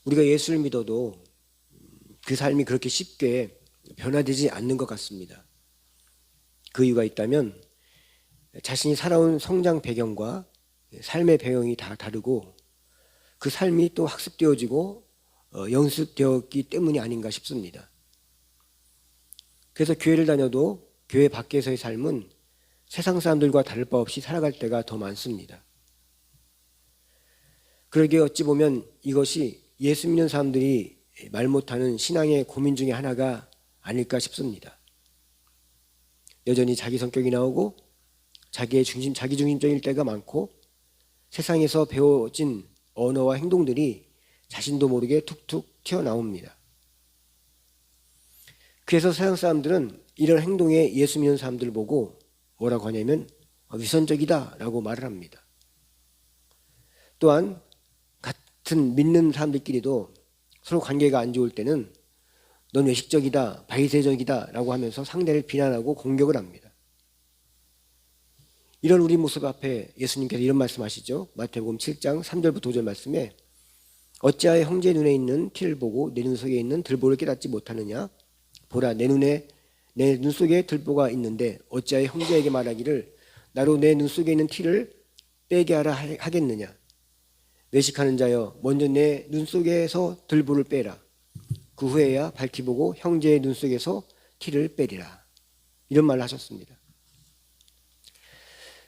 우리가 예수를 믿어도 그 삶이 그렇게 쉽게 변화되지 않는 것 같습니다. 그 이유가 있다면 자신이 살아온 성장 배경과 삶의 배경이 다 다르고 그 삶이 또 학습되어지고 연습되었기 때문이 아닌가 싶습니다. 그래서 교회를 다녀도 교회 밖에서의 삶은 세상 사람들과 다를 바 없이 살아갈 때가 더 많습니다. 그러기에 어찌 보면 이것이 예수 믿는 사람들이 말 못하는 신앙의 고민 중에 하나가 아닐까 싶습니다. 여전히 자기 성격이 나오고 자기 중심적일 때가 많고 세상에서 배워진 언어와 행동들이 자신도 모르게 툭툭 튀어나옵니다. 그래서 세상 사람들은 이런 행동에 예수 믿는 사람들을 보고 뭐라고 하냐면 위선적이다 라고 말을 합니다. 또한 같은 믿는 사람들끼리도 서로 관계가 안 좋을 때는 넌 외식적이다, 바리새적이다 라고 하면서 상대를 비난하고 공격을 합니다. 이런 우리 모습 앞에 예수님께서 이런 말씀하시죠. 마태복음 7장 3절부터 5절 말씀에 어찌하여 형제 눈에 있는 티를 보고 내 눈 속에 있는 들보를 깨닫지 못하느냐? 보라, 내 눈 속에 들보가 있는데 어찌하여 형제에게 말하기를 나로 내 눈 속에 있는 티를 빼게 하라 하겠느냐? 외식하는 자여, 먼저 내 눈 속에서 들보를 빼라. 그 후에야 밝히 보고 형제의 눈 속에서 티를 빼리라. 이런 말을 하셨습니다.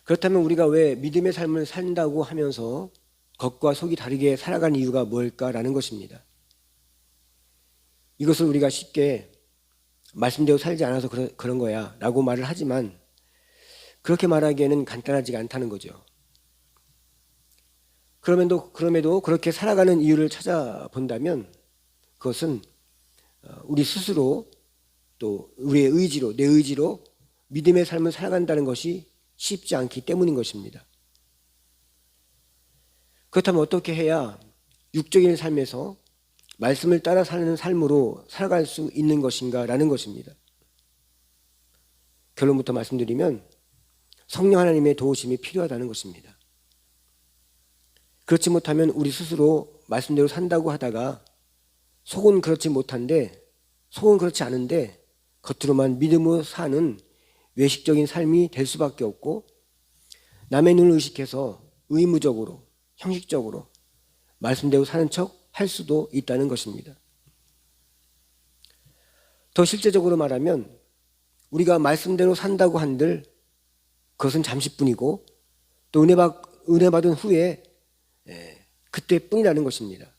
그렇다면 우리가 왜 믿음의 삶을 산다고 하면서 겉과 속이 다르게 살아가는 이유가 뭘까라는 것입니다. 이것을 우리가 쉽게 말씀대로 살지 않아서 그런 거야 라고 말을 하지만 그렇게 말하기에는 간단하지가 않다는 거죠. 그럼에도 그렇게 살아가는 이유를 찾아본다면 그것은 우리 스스로 또 우리의 의지로, 내 의지로 믿음의 삶을 살아간다는 것이 쉽지 않기 때문인 것입니다. 그렇다면 어떻게 해야 육적인 삶에서 말씀을 따라 사는 삶으로 살아갈 수 있는 것인가 라는 것입니다. 결론부터 말씀드리면 성령 하나님의 도우심이 필요하다는 것입니다. 그렇지 못하면 우리 스스로 말씀대로 산다고 하다가 속은 그렇지 않은데 겉으로만 믿음으로 사는 외식적인 삶이 될 수밖에 없고 남의 눈을 의식해서 의무적으로 형식적으로 말씀대로 사는 척 할 수도 있다는 것입니다. 더 실제적으로 말하면 우리가 말씀대로 산다고 한들 그것은 잠시뿐이고 또 은혜 받은 후에 그때뿐이라는 것입니다.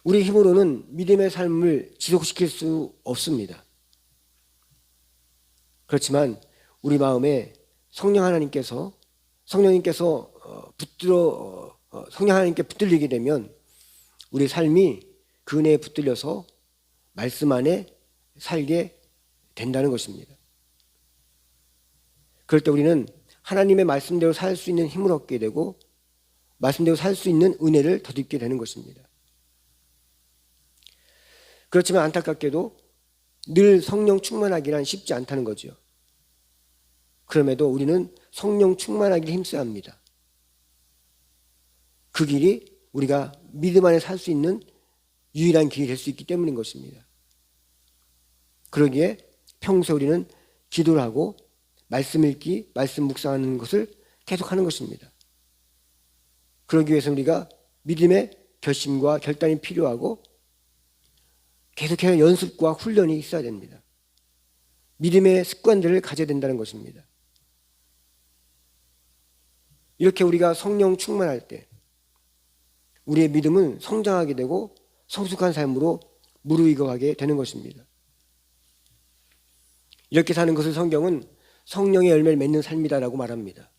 우리 힘으로는 믿음의 삶을 지속시킬 수 없습니다. 그렇지만 우리 마음에 성령 하나님께 붙들리게 되면 우리 삶이 그 은혜에 붙들려서 말씀 안에 살게 된다는 것입니다. 그럴 때 우리는 하나님의 말씀대로 살 수 있는 힘을 얻게 되고 말씀대로 살 수 있는 은혜를 덧입게 되는 것입니다. 그렇지만 안타깝게도 늘 성령 충만하기란 쉽지 않다는 거죠. 그럼에도 우리는 성령 충만하기를 힘써야 합니다. 그 길이 우리가 믿음 안에 살 수 있는 유일한 길이 될 수 있기 때문인 것입니다. 그러기에 평소에 우리는 기도를 하고 말씀 읽기, 말씀 묵상하는 것을 계속하는 것입니다. 그러기 위해서 우리가 믿음의 결심과 결단이 필요하고 계속해서 연습과 훈련이 있어야 됩니다. 믿음의 습관들을 가져야 된다는 것입니다. 이렇게 우리가 성령 충만할 때 우리의 믿음은 성장하게 되고 성숙한 삶으로 무르익어가게 되는 것입니다. 이렇게 사는 것을 성경은 성령의 열매를 맺는 삶이다라고 말합니다.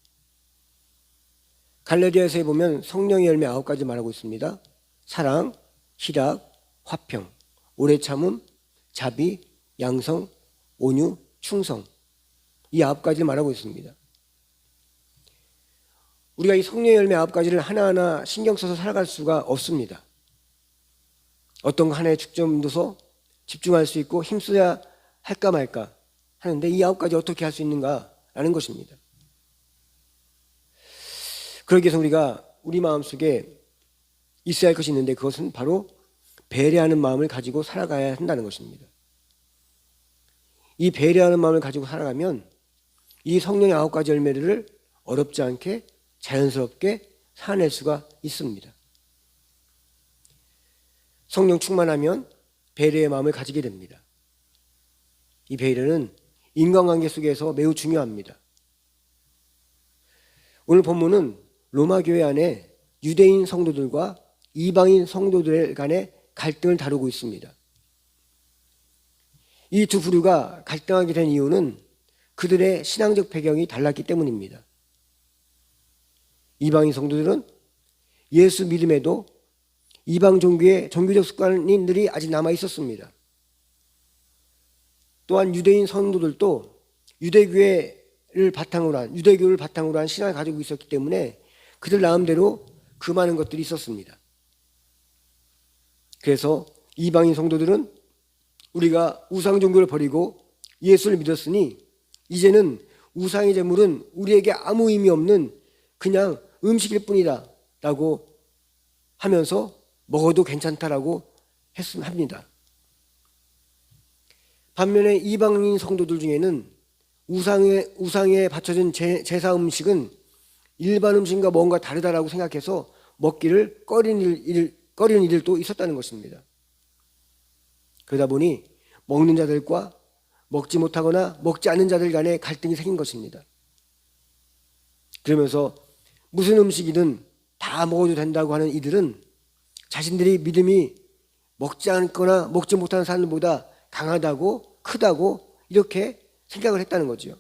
갈라디아서에 보면 성령의 열매 9가지 말하고 있습니다. 사랑, 희락, 화평, 오래 참음, 자비, 양성, 온유, 충성. 이 9가지를 말하고 있습니다. 우리가 이 성령의 열매 9가지를 하나하나 신경 써서 살아갈 수가 없습니다. 어떤 거 하나에 중점둬서 집중할 수 있고 힘써야 할까 말까 하는데 이 9가지 어떻게 할 수 있는가라는 것입니다. 그러기 위해서 우리가 우리 마음속에 있어야 할 것이 있는데 그것은 바로 배려하는 마음을 가지고 살아가야 한다는 것입니다. 이 배려하는 마음을 가지고 살아가면 이 성령의 9가지 열매를 어렵지 않게 자연스럽게 살아낼 수가 있습니다. 성령 충만하면 배려의 마음을 가지게 됩니다. 이 배려는 인간관계 속에서 매우 중요합니다. 오늘 본문은 로마 교회 안에 유대인 성도들과 이방인 성도들 간의 갈등을 다루고 있습니다. 이 두 부류가 갈등하게 된 이유는 그들의 신앙적 배경이 달랐기 때문입니다. 이방인 성도들은 예수 믿음에도 이방 종교의 종교적 습관들이 아직 남아 있었습니다. 또한 유대인 성도들도 유대교를 바탕으로 한 신앙을 가지고 있었기 때문에 그들 나름대로 그 많은 것들이 있었습니다. 그래서 이방인 성도들은 우리가 우상 종교를 버리고 예수를 믿었으니 이제는 우상의 제물은 우리에게 아무 의미 없는 그냥 음식일 뿐이다 라고 하면서 먹어도 괜찮다라고 합니다. 반면에 이방인 성도들 중에는 우상에 바쳐진 제사 음식은 일반 음식과 뭔가 다르다라고 생각해서 먹기를 꺼리는 이들도 있었다는 것입니다. 그러다 보니 먹는 자들과 먹지 못하거나 먹지 않는 자들 간에 갈등이 생긴 것입니다. 그러면서 무슨 음식이든 다 먹어도 된다고 하는 이들은 자신들이 믿음이 먹지 않거나 먹지 못하는 사람들보다 강하다고 크다고 이렇게 생각을 했다는 거죠.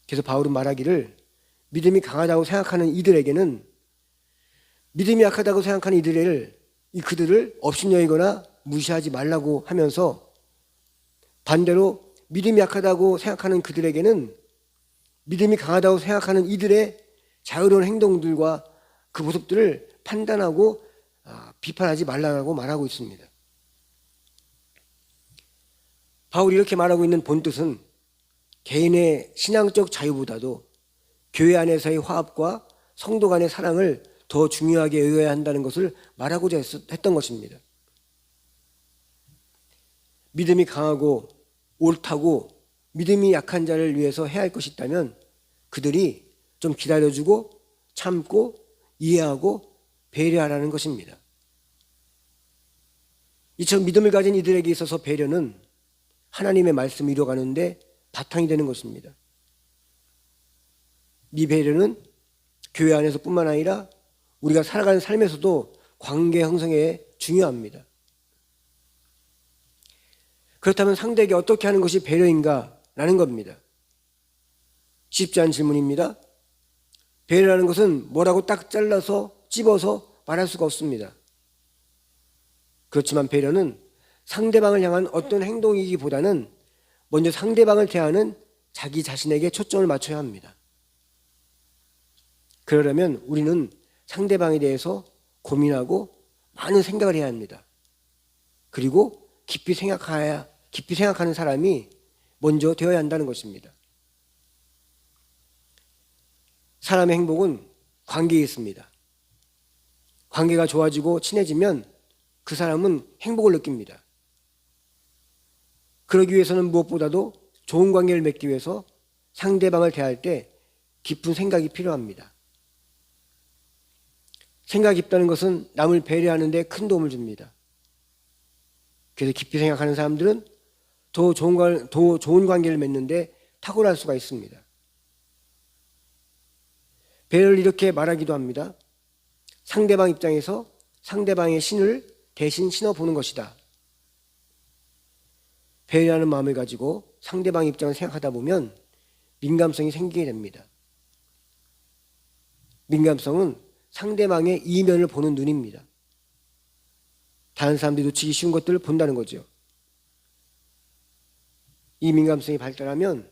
그래서 바울은 말하기를 믿음이 강하다고 생각하는 이들에게는 믿음이 약하다고 생각하는 그들을 업신여기거나 무시하지 말라고 하면서 반대로 믿음이 약하다고 생각하는 그들에게는 믿음이 강하다고 생각하는 이들의 자유로운 행동들과 그 모습들을 판단하고 비판하지 말라고 말하고 있습니다. 바울이 이렇게 말하고 있는 본뜻은 개인의 신앙적 자유보다도 교회 안에서의 화합과 성도 간의 사랑을 더 중요하게 여겨야 한다는 것을 말하고자 했던 것입니다. 믿음이 강하고 옳다고 믿음이 약한 자를 위해서 해야 할 것이 있다면 그들이 좀 기다려주고 참고 이해하고 배려하라는 것입니다. 이처럼 믿음을 가진 이들에게 있어서 배려는 하나님의 말씀을 이뤄가는데 바탕이 되는 것입니다. 이 배려는 교회 안에서 뿐만 아니라 우리가 살아가는 삶에서도 관계 형성에 중요합니다. 그렇다면 상대에게 어떻게 하는 것이 배려인가? 라는 겁니다. 쉽지 않은 질문입니다. 배려라는 것은 뭐라고 딱 잘라서 찝어서 말할 수가 없습니다. 그렇지만 배려는 상대방을 향한 어떤 행동이기보다는 먼저 상대방을 대하는 자기 자신에게 초점을 맞춰야 합니다. 그러려면 우리는 상대방에 대해서 고민하고 많은 생각을 해야 합니다. 그리고 깊이 생각하는 사람이 먼저 되어야 한다는 것입니다. 사람의 행복은 관계에 있습니다. 관계가 좋아지고 친해지면 그 사람은 행복을 느낍니다. 그러기 위해서는 무엇보다도 좋은 관계를 맺기 위해서 상대방을 대할 때 깊은 생각이 필요합니다. 생각이 깊다는 것은 남을 배려하는 데 큰 도움을 줍니다. 그래서 깊이 생각하는 사람들은 더 좋은 관계를 맺는데 탁월할 수가 있습니다. 배려를 이렇게 말하기도 합니다. 상대방 입장에서 상대방의 신을 대신 신어보는 것이다. 배려하는 마음을 가지고 상대방 입장을 생각하다 보면 민감성이 생기게 됩니다. 민감성은 상대방의 이면을 보는 눈입니다. 다른 사람들이 놓치기 쉬운 것들을 본다는 거죠. 이 민감성이 발달하면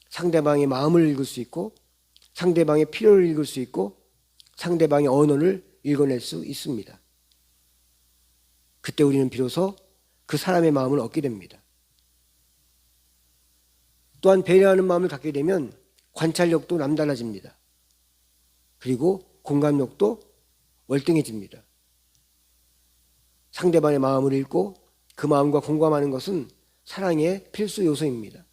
상대방의 마음을 읽을 수 있고 상대방의 필요를 읽을 수 있고 상대방의 언어를 읽어낼 수 있습니다. 그때 우리는 비로소 그 사람의 마음을 얻게 됩니다. 또한 배려하는 마음을 갖게 되면 관찰력도 남달라집니다. 그리고 공감력도 월등해집니다. 상대방의 마음을 읽고 그 마음과 공감하는 것은 사랑의 필수 요소입니다.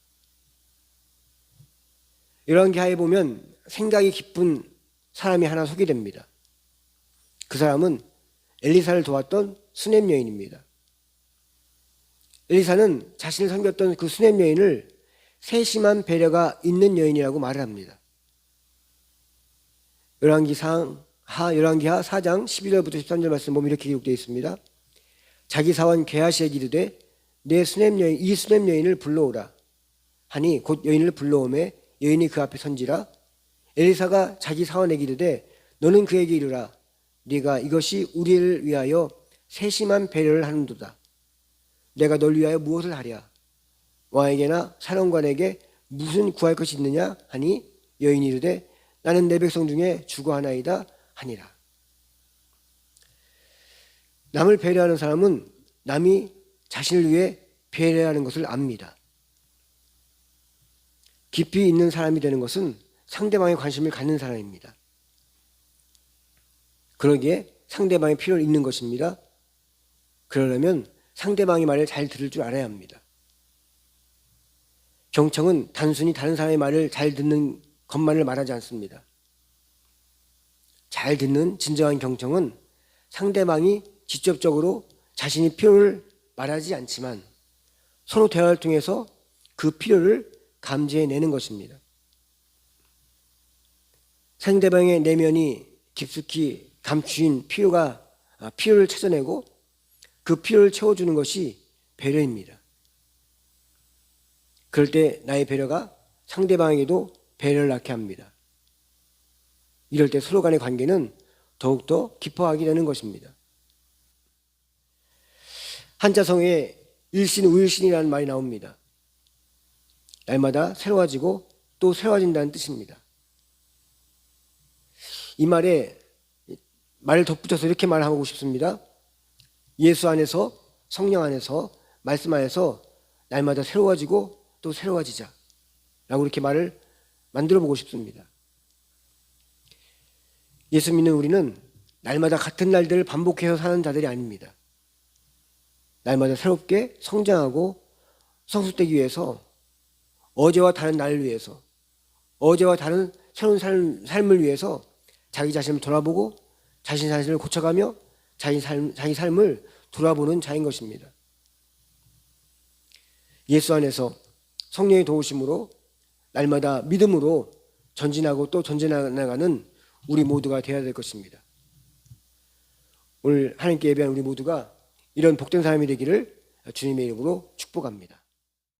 이러한 기하에 보면 생각이 깊은 사람이 하나 소개됩니다. 그 사람은 엘리사를 도왔던 수넴 여인입니다. 엘리사는 자신을 섬겼던 그 수넴 여인을 세심한 배려가 있는 여인이라고 말을 합니다. 열왕기하 4장 11절부터 13절 말씀 보면 이렇게 기록되어 있습니다. 자기 사원 게하시에게 이르되 내 이 수넴 여인을 불러오라 하니 곧 여인을 불러오매 여인이 그 앞에 선지라. 엘리사가 자기 사원에게 이르되 너는 그에게 이르라 네가 이것이 우리를 위하여 세심한 배려를 하는도다. 내가 널 위하여 무엇을 하랴? 왕에게나 사령관에게 무슨 구할 것이 있느냐 하니 여인이 이르되 나는 내 백성 중에 죽어하나이다 하니라. 남을 배려하는 사람은 남이 자신을 위해 배려하는 것을 압니다. 깊이 있는 사람이 되는 것은 상대방의 관심을 갖는 사람입니다. 그러기에 상대방의 필요를 읽는 것입니다. 그러려면 상대방의 말을 잘 들을 줄 알아야 합니다. 경청은 단순히 다른 사람의 말을 잘 듣는 것만을 말하지 않습니다. 잘 듣는 진정한 경청은 상대방이 직접적으로 자신의 필요를 말하지 않지만 서로 대화를 통해서 그 필요를 감지해내는 것입니다. 상대방의 내면이 깊숙이 감추인 필요를 찾아내고 그 필요를 채워주는 것이 배려입니다. 그럴 때 나의 배려가 상대방에게도 배려를 낳게 합니다. 이럴 때 서로 간의 관계는 더욱더 깊어가게 되는 것입니다. 한자성에 일신우일신이라는 말이 나옵니다. 날마다 새로워지고 또 새로워진다는 뜻입니다. 이 말에 말을 덧붙여서 이렇게 말하고 싶습니다. 예수 안에서, 성령 안에서, 말씀 안에서 날마다 새로워지고 또 새로워지자 라고 이렇게 말을 만들어 보고 싶습니다. 예수 믿는 우리는 날마다 같은 날들을 반복해서 사는 자들이 아닙니다. 날마다 새롭게 성장하고 성숙되기 위해서 어제와 다른 나를 위해서 어제와 다른 새로운 삶을 위해서 자기 자신을 돌아보고 자신 자신을 고쳐가며 자기 삶을 돌아보는 자인 것입니다. 예수 안에서 성령의 도우심으로 날마다 믿음으로 전진하고 또 전진해나가는 우리 모두가 되어야 될 것입니다. 오늘 하나님께 예배한 우리 모두가 이런 복된 사람이 되기를 주님의 이름으로 축복합니다.